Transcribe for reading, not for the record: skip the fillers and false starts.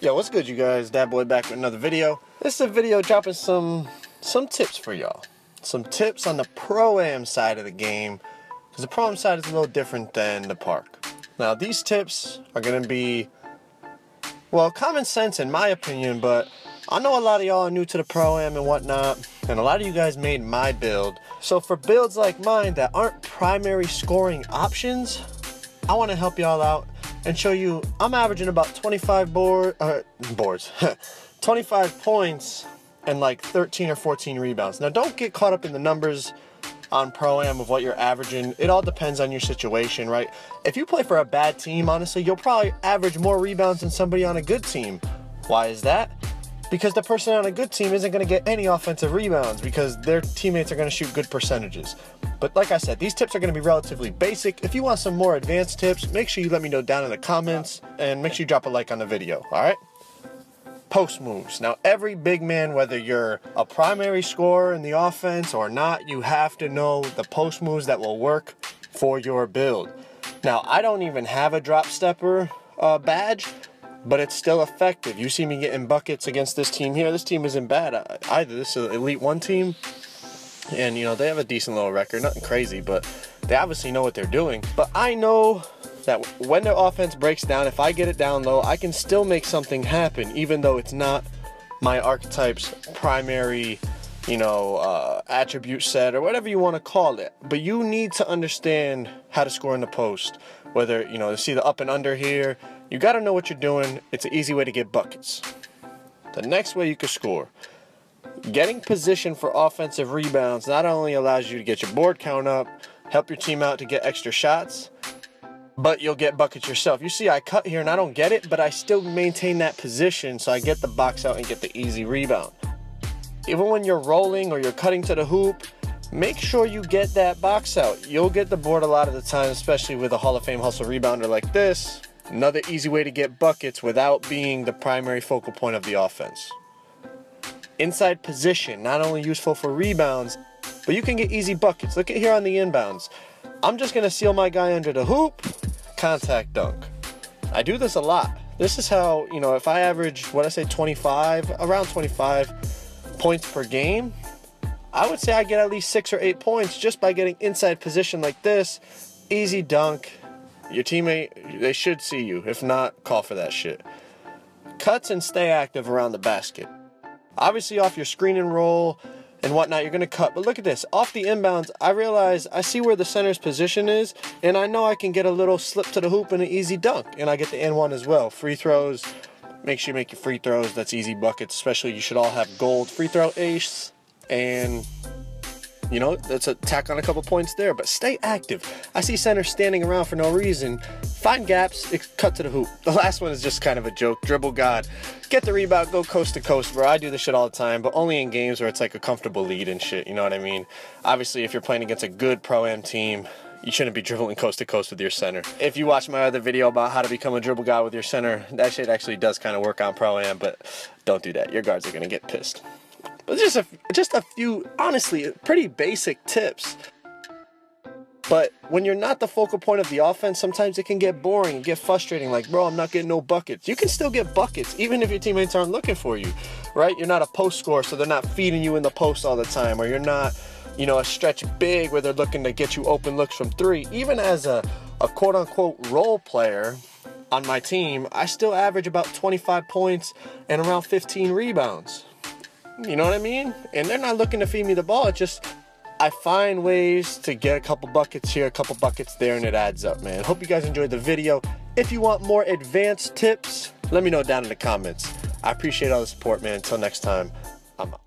Yo, what's good, you guys? Dat boy back with another video. This is a video dropping some tips for y'all. Some tips on the Pro-Am side of the game, because the Pro-Am side is a little different than the Park. Now, these tips are going to be, well, common sense in my opinion, but I know a lot of y'all are new to the Pro-Am and whatnot, and a lot of you guys made my build. So for builds like mine that aren't primary scoring options, I want to help y'all out and show you I'm averaging about 25 boards, 25 points and like 13 or 14 rebounds. Now don't get caught up in the numbers on Pro-Am of what you're averaging. It all depends on your situation, right? If you play for a bad team, honestly, you'll probably average more rebounds than somebody on a good team. Why is that? Because the person on a good team isn't going to get any offensive rebounds because their teammates are going to shoot good percentages. But like I said, these tips are going to be relatively basic. If you want some more advanced tips, make sure you let me know down in the comments and make sure you drop a like on the video, alright? Post moves. Now every big man, whether you're a primary scorer in the offense or not, you have to know the post moves that will work for your build. Now I don't even have a drop stepper badge, but it's still effective. You see me getting buckets against this team here. This team isn't bad either. This is an Elite 1 team, and you know, they have a decent little record. Nothing crazy, but they obviously know what they're doing. But I know that when their offense breaks down, if I get it down low, I can still make something happen, even though it's not my archetype's primary, you know, attribute set or whatever you want to call it. But you need to understand how to score in the post. Whether, you know, see the up and under here, you got to know what you're doing. It's an easy way to get buckets. The next way you can score, getting position for offensive rebounds not only allows you to get your board count up, help your team out to get extra shots, but you'll get buckets yourself. You see I cut here and I don't get it, but I still maintain that position, so I get the box out and get the easy rebound. Even when you're rolling or you're cutting to the hoop, make sure you get that box out. You'll get the board a lot of the time, especially with a Hall of Fame hustle rebounder like this. Another easy way to get buckets without being the primary focal point of the offense. Inside position, not only useful for rebounds, but you can get easy buckets. Look at here on the inbounds. I'm just going to seal my guy under the hoop, contact dunk. I do this a lot. This is how, you know, if I average, what I say, 25, around 25 points per game, I would say I get at least 6 or 8 points just by getting inside position like this. Easy dunk. Your teammate, they should see you. If not, call for that shit. Cuts and stay active around the basket. Obviously off your screen and roll and whatnot, you're going to cut. But look at this. Off the inbounds, I realize I see where the center's position is, and I know I can get a little slip to the hoop and an easy dunk. And I get the N1 as well. Free throws. Make sure you make your free throws. That's easy buckets. Especially you should all have gold free throw ace. And you know, that's a tack on a couple points there, but stay active. I see centers standing around for no reason. Find gaps, cut to the hoop. The last one is just kind of a joke. Dribble God. Get the rebound, go coast to coast, bro. I do this shit all the time, but only in games where it's like a comfortable lead and shit, you know what I mean? Obviously, if you're playing against a good Pro-Am team, you shouldn't be dribbling coast to coast with your center. If you watch my other video about how to become a dribble guy with your center, that shit actually does kind of work on Pro-Am, but don't do that. Your guards are going to get pissed. But just a few, honestly, pretty basic tips. But when you're not the focal point of the offense, sometimes it can get boring and get frustrating. Like, bro, I'm not getting no buckets. You can still get buckets, even if your teammates aren't looking for you, right? You're not a post scorer, so they're not feeding you in the post all the time. Or you're not, you know, a stretch big where they're looking to get you open looks from three. Even as a quote-unquote role player on my team, I still average about 25 points and around 15 rebounds. You know what I mean? And they're not looking to feed me the ball. It's just I find ways to get a couple buckets here, a couple buckets there, and it adds up, man. Hope you guys enjoyed the video. If you want more advanced tips, let me know down in the comments. I appreciate all the support, man. Until next time, I'm out.